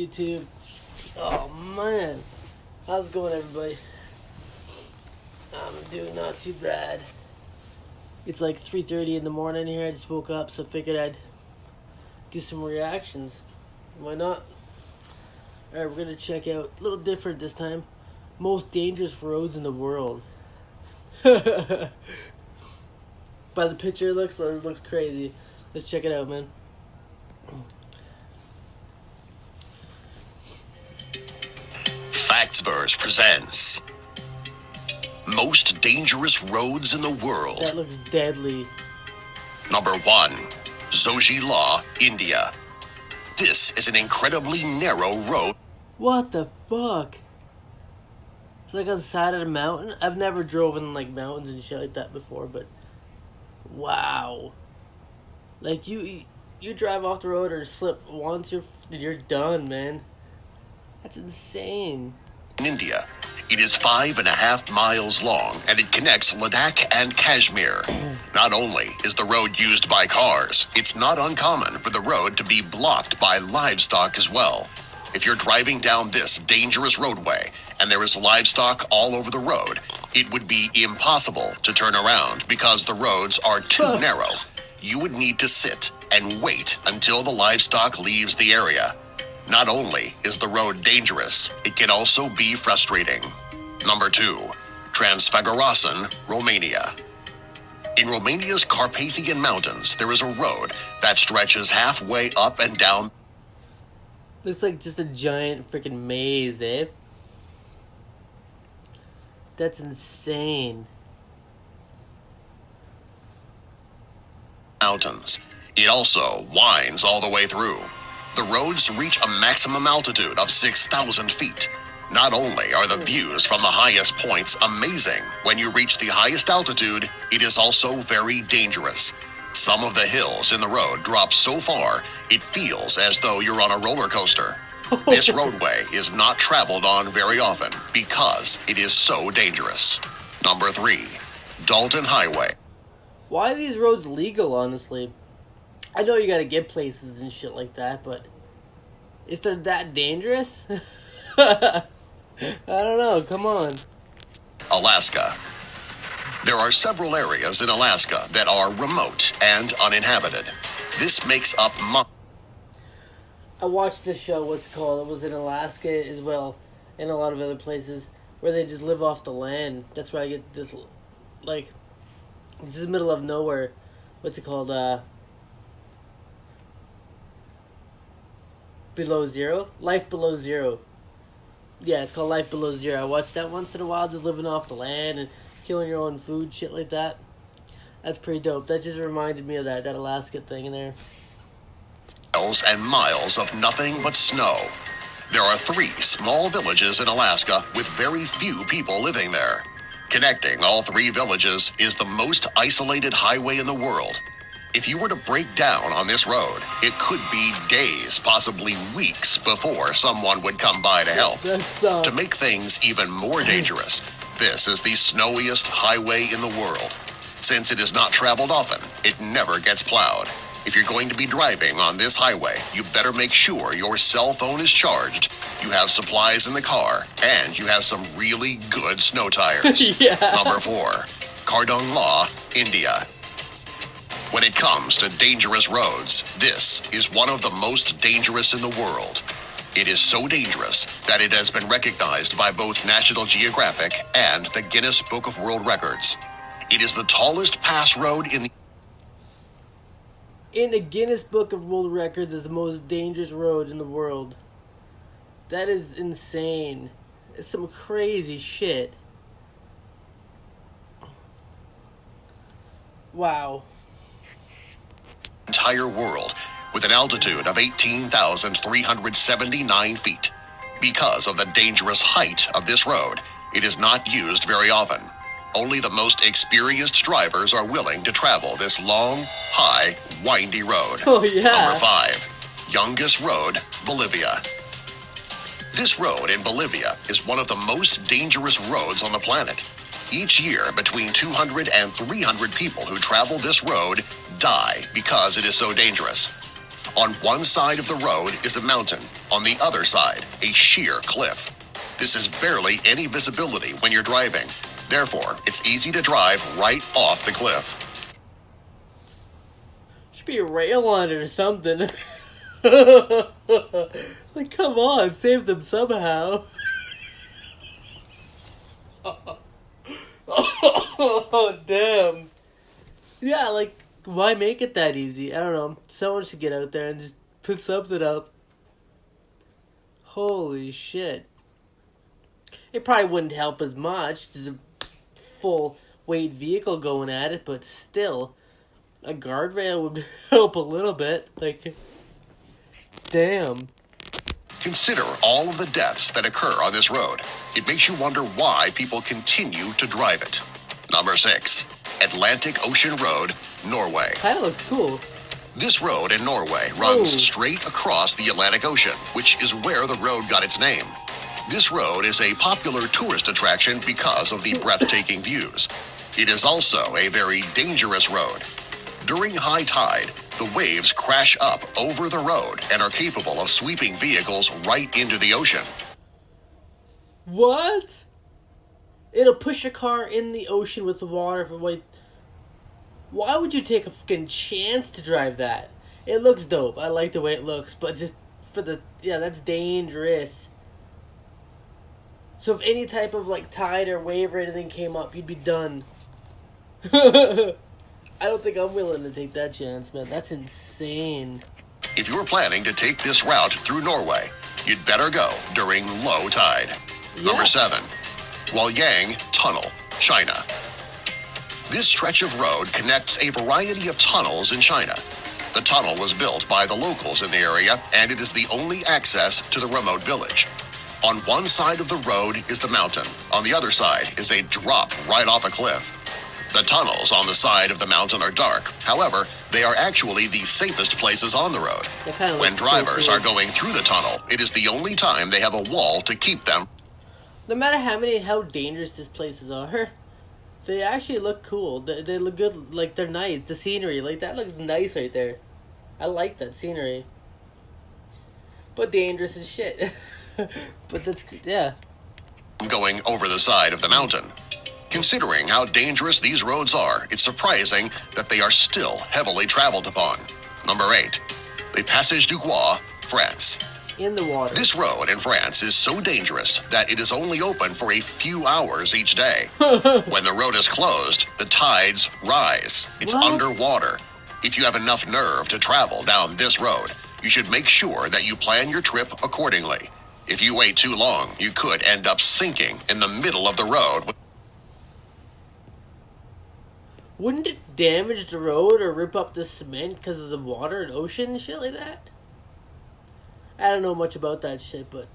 YouTube? Oh man, how's it going, everybody? I'm doing not too bad. It's like 3:30 in the morning here. I just woke up, so I figured I'd do some reactions. Why not? Alright, we're gonna check out a little different this time. Most dangerous roads in the world. By the picture, it looks crazy. Let's check it out, man. Factsverse presents Most Dangerous Roads in the World. That looks deadly. Number 1, Zojila, India. This is an incredibly narrow road. What the fuck? It's like on the side of the mountain. I've never driven like mountains and shit like that before, but wow. Like you drive off the road or slip once, you're done, man. That's insane. In India, it is 5.5 miles long and it connects Ladakh and Kashmir. Not only is the road used by cars, it's not uncommon for the road to be blocked by livestock as well. If you're driving down this dangerous roadway and there is livestock all over the road, it would be impossible to turn around because the roads are too narrow. You would need to sit and wait until the livestock leaves the area. Not only is the road dangerous, it can also be frustrating. Number 2, Transfăgărașan, Romania. In Romania's Carpathian Mountains, there is a road that stretches halfway up and down. Looks like just a giant freaking maze, eh? That's insane. Mountains. It also winds all the way through. The roads reach a maximum altitude of 6,000 feet. Not only are the views from the highest points amazing, when you reach the highest altitude, it is also very dangerous. Some of the hills in the road drop so far, it feels as though you're on a roller coaster. This roadway is not traveled on very often because it is so dangerous. Number 3, Dalton Highway. Why are these roads legal, honestly? I know you gotta get places and shit like that, but if they're that dangerous? I don't know, come on. Alaska. There are several areas in Alaska that are remote and uninhabited. This makes up I watched this show, what's it called? It was in Alaska as well, and a lot of other places, where they just live off the land. That's where I get this, like, it's in the middle of nowhere. What's it called? Below Zero? Life Below Zero. Yeah, it's called Life Below Zero. I watch that once in a while, just living off the land and killing your own food, shit like that. That's pretty dope. That just reminded me of that Alaska thing in there. miles and miles of nothing but snow. There are 3 small villages in Alaska with very few people living there. Connecting all 3 villages is the most isolated highway in the world. If you were to break down on this road, it could be days, possibly weeks, before someone would come by to help. To make things even more dangerous, this is the snowiest highway in the world. Since it is not traveled often, it never gets plowed. If you're going to be driving on this highway, you better make sure your cell phone is charged, you have supplies in the car, and you have some really good snow tires. Yeah. Number 4, Kardung Law, India. When it comes to dangerous roads, this is one of the most dangerous in the world. It is so dangerous that it has been recognized by both National Geographic and the Guinness Book of World Records. It is the tallest pass road in the Guinness Book of World Records is the most dangerous road in the world. That is insane. It's some crazy shit. Wow. Entire world, with an altitude of 18,379 feet. Because of the dangerous height of this road, it is not used very often. Only the most experienced drivers are willing to travel this long, high, windy road. Oh, yeah. Number 5, Yungas Road, Bolivia. This road in Bolivia is one of the most dangerous roads on the planet. Each year, between 200 and 300 people who travel this road die because it is so dangerous. On one side of the road is a mountain, On the other side, a sheer cliff. This is barely any visibility when you're driving. Therefore, it's easy to drive right off the cliff. Should be a rail on it or something. Like, come on, save them somehow. Oh, damn. Yeah, like, why make it that easy? I don't know. Someone should get out there and just put something up. Holy shit. It probably wouldn't help as much. There's a full weight vehicle going at it, but still, a guardrail would help a little bit. Like, damn. Consider all of the deaths that occur on this road. It makes you wonder why people continue to drive it. Number 6. Atlantic Ocean Road, Norway. Kinda looks cool. This road in Norway runs Oh. straight across the Atlantic Ocean, which is where the road got its name. This road is a popular tourist attraction because of the breathtaking views. It is also a very dangerous road. During high tide, the waves crash up over the road and are capable of sweeping vehicles right into the ocean. What? It'll push a car in the ocean with the water for like. Why would you take a fucking chance to drive that? It looks dope. I like the way it looks, but just for the that's dangerous. So if any type of like tide or wave or anything came up, you'd be done. I don't think I'm willing to take that chance, man. That's insane. If you're planning to take this route through Norway, you'd better go during low tide. Number 7. Huaiyang Tunnel, China. This stretch of road connects a variety of tunnels in China. The tunnel was built by the locals in the area, and it is the only access to the remote village. On one side of the road is the mountain. On the other side is a drop right off a cliff. The tunnels on the side of the mountain are dark. However, they are actually the safest places on the road. That kinda When looks cool, drivers too. are going through the tunnel, it is the only time they have a wall to keep them. No matter how dangerous these places are, they actually look cool. They look good. Like, they're nice. The scenery, like, that looks nice right there. I like that scenery. But dangerous as shit. But that's, yeah. Going over the side of the mountain. Considering how dangerous these roads are, it's surprising that they are still heavily traveled upon. Number 8. Le Passage du Gois, France. In the water. This road in France is so dangerous that it is only open for a few hours each day. When the road is closed, the tides rise. It's What? underwater. If you have enough nerve to travel down this road, you should make sure that you plan your trip accordingly. If you wait too long, you could end up sinking in the middle of the road. Wouldn't it damage the road or rip up the cement because of the water and ocean and shit like that? I don't know much about that shit, but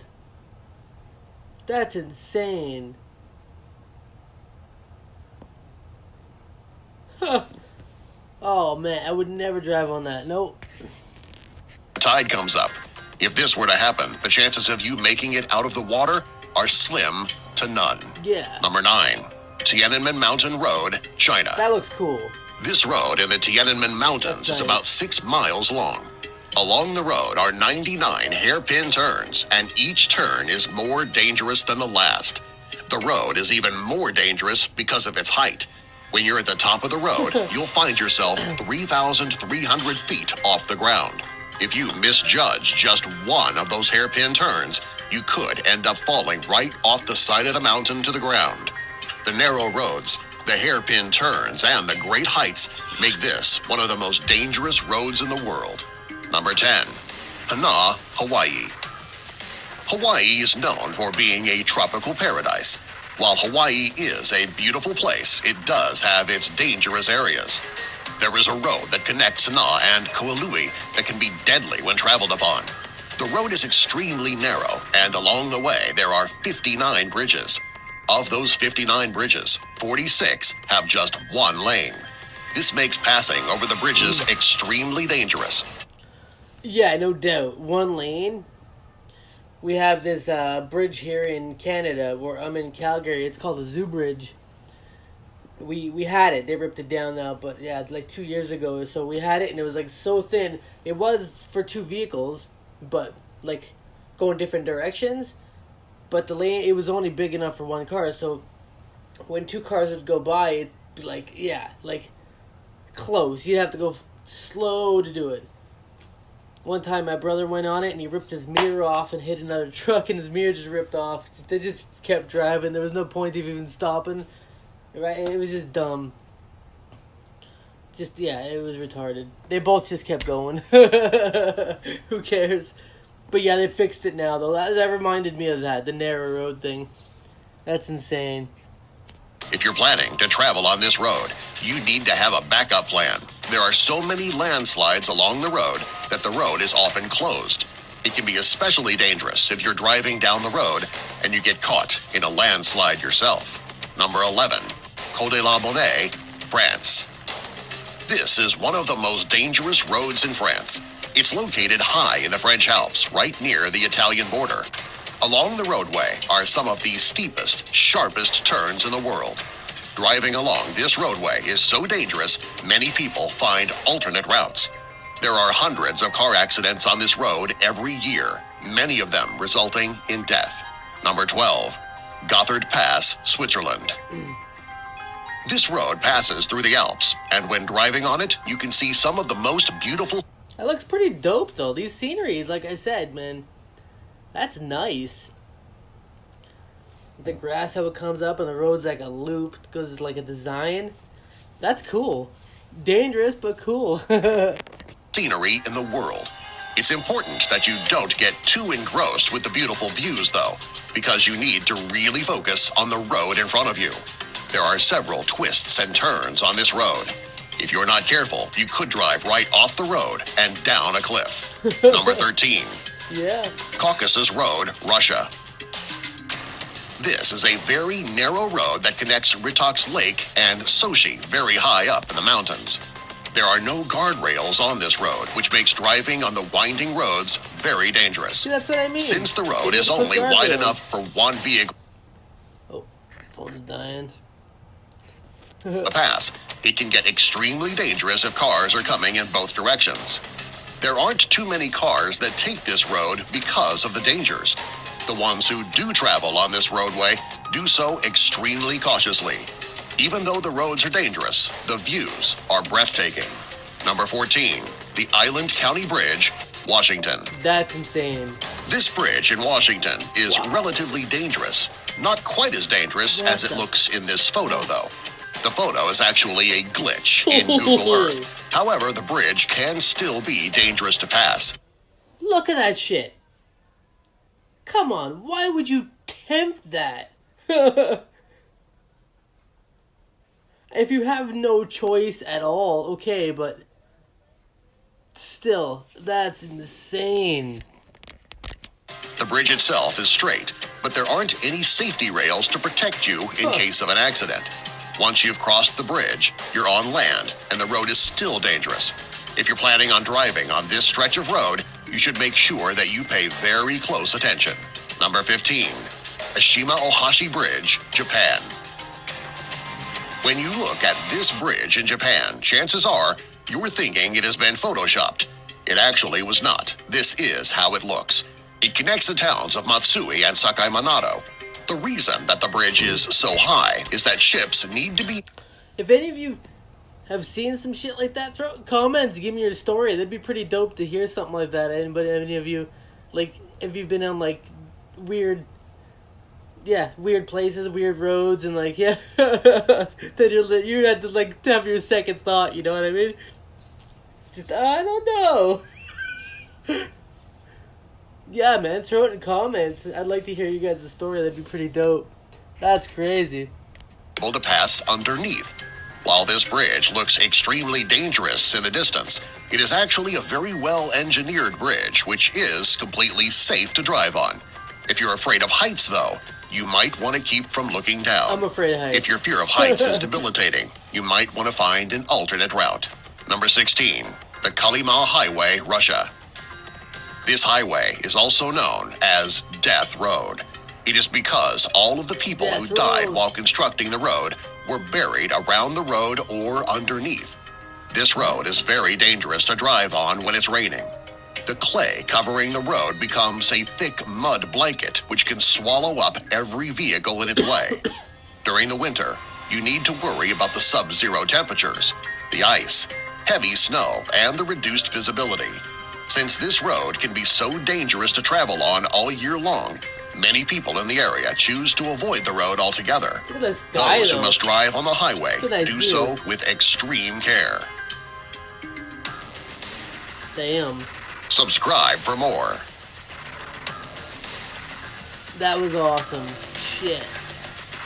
that's insane. Oh man, I would never drive on that. Nope. The tide comes up. If this were to happen, the chances of you making it out of the water are slim to none. Yeah. Number 9. Tiananmen Mountain Road, China. That looks cool. This road in the Tiananmen Mountains That's is nice. about 6 miles long. Along the road are 99 hairpin turns, and each turn is more dangerous than the last. The road is even more dangerous because of its height. When you're at the top of the road, you'll find yourself 3,300 feet off the ground. If you misjudge just one of those hairpin turns, you could end up falling right off the side of the mountain to the ground. The narrow roads, the hairpin turns, and the great heights make this one of the most dangerous roads in the world. Number 10. Hana, Hawaii. Hawaii is known for being a tropical paradise. While Hawaii is a beautiful place, it does have its dangerous areas. There is a road that connects Hana and Ko'olui that can be deadly when traveled upon. The road is extremely narrow, and along the way there are 59 bridges. Of those 59 bridges, 46 have just one lane. This makes passing over the bridges extremely dangerous. Yeah, no doubt. One lane. We have this bridge here in Canada, where I'm in Calgary. It's called the Zoo Bridge. We had it. They ripped it down now, but yeah, it's like 2 years ago. So we had it, and it was like so thin. It was for two vehicles, but like going different directions, but the lane, it was only big enough for one car, so when two cars would go by, it'd be like, yeah, like, close. You'd have to go slow to do it. One time my brother went on it and he ripped his mirror off and hit another truck and his mirror just ripped off. They just kept driving. There was no point of even stopping. Right? It was just dumb. Just, yeah, it was retarded. They both just kept going. Who cares? But yeah, they fixed it now, though. That reminded me of that, the narrow road thing. That's insane. If you're planning to travel on this road, you need to have a backup plan. There are so many landslides along the road that the road is often closed. It can be especially dangerous if you're driving down the road and you get caught in a landslide yourself. Number 11, Col de la Monnaie, France. This is one of the most dangerous roads in France. It's located high in the French Alps, right near the Italian border. Along the roadway are some of the steepest, sharpest turns in the world. Driving along this roadway is so dangerous, many people find alternate routes. There are hundreds of car accidents on this road every year, many of them resulting in death. Number 12, Gotthard Pass, Switzerland. This road passes through the Alps, and when driving on it, you can see some of the most beautiful... That looks pretty dope, though. These sceneries, like I said, man, that's nice. The grass, how it comes up, and the road's like a loop, because it's like a design. That's cool. Dangerous, but cool. scenery in the world. It's important that you don't get too engrossed with the beautiful views, though, because you need to really focus on the road in front of you. There are several twists and turns on this road. If you're not careful, you could drive right off the road and down a cliff. Number 13. Yeah. Caucasus Road, Russia. This is a very narrow road that connects Ritox Lake and Sochi very high up in the mountains. There are no guardrails on this road, which makes driving on the winding roads very dangerous. See, that's what I mean. Since the road is only wide enough for one vehicle oh, phone's dying. to pass, it can get extremely dangerous if cars are coming in both directions. There aren't too many cars that take this road because of the dangers. The ones who do travel on this roadway do so extremely cautiously. Even though the roads are dangerous, the views are breathtaking. Number 14, the Island County Bridge, Washington. That's insane. This bridge in Washington is relatively dangerous. Not quite as dangerous as it looks in this photo, though. The photo is actually a glitch in Google Earth. However, the bridge can still be dangerous to pass. Look at that shit. Come on, why would you tempt that? If you have no choice at all, okay, but still, that's insane. The bridge itself is straight, but there aren't any safety rails to protect you in case of an accident. Once you've crossed the bridge, you're on land, and the road is still dangerous. If you're planning on driving on this stretch of road, you should make sure that you pay very close attention. Number 15, Ashima Ohashi Bridge, Japan. When you look at this bridge in Japan, chances are you're thinking it has been photoshopped. It actually was not. This is how it looks. It connects the towns of Matsui and Sakai Manato. The reason that the bridge is so high is that ships need to be... If any of you have seen some shit like that, throw comments, give me your story. That'd be pretty dope to hear something like that. Any of you, like, if you've been on, like, weird places, weird roads, and, like, yeah, then you had to, like, have your second thought, you know what I mean? Just, I don't know. Yeah, man, throw it in comments. I'd like to hear you guys' story. That'd be pretty dope. That's crazy. ...able to pass underneath. While this bridge looks extremely dangerous in the distance, it is actually a very well-engineered bridge, which is completely safe to drive on. If you're afraid of heights, though, you might want to keep from looking down. I'm afraid of heights. If your fear of heights is debilitating, you might want to find an alternate route. Number 16, the Kolyma Highway, Russia. This highway is also known as Death Road. It is because all of the people who died while constructing the road were buried around the road or underneath. This road is very dangerous to drive on when it's raining. The clay covering the road becomes a thick mud blanket which can swallow up every vehicle in its way. During the winter, you need to worry about the sub-zero temperatures, the ice, heavy snow, and the reduced visibility. Since this road can be so dangerous to travel on all year long, many people in the area choose to avoid the road altogether. Look at the sky, Those though. who must drive on the highway It's a nice do view. so with extreme care. Damn. Subscribe for more. That was awesome. Shit.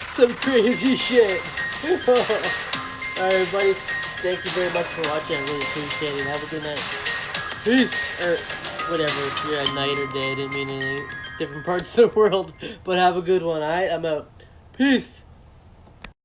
Some crazy shit. Alright, everybody. Thank you very much for watching. I really appreciate it. Have a good night. Peace. Or whatever. If you're at night or day, I didn't mean anything. Different parts of the world. But have a good one, alright? I'm out. Peace.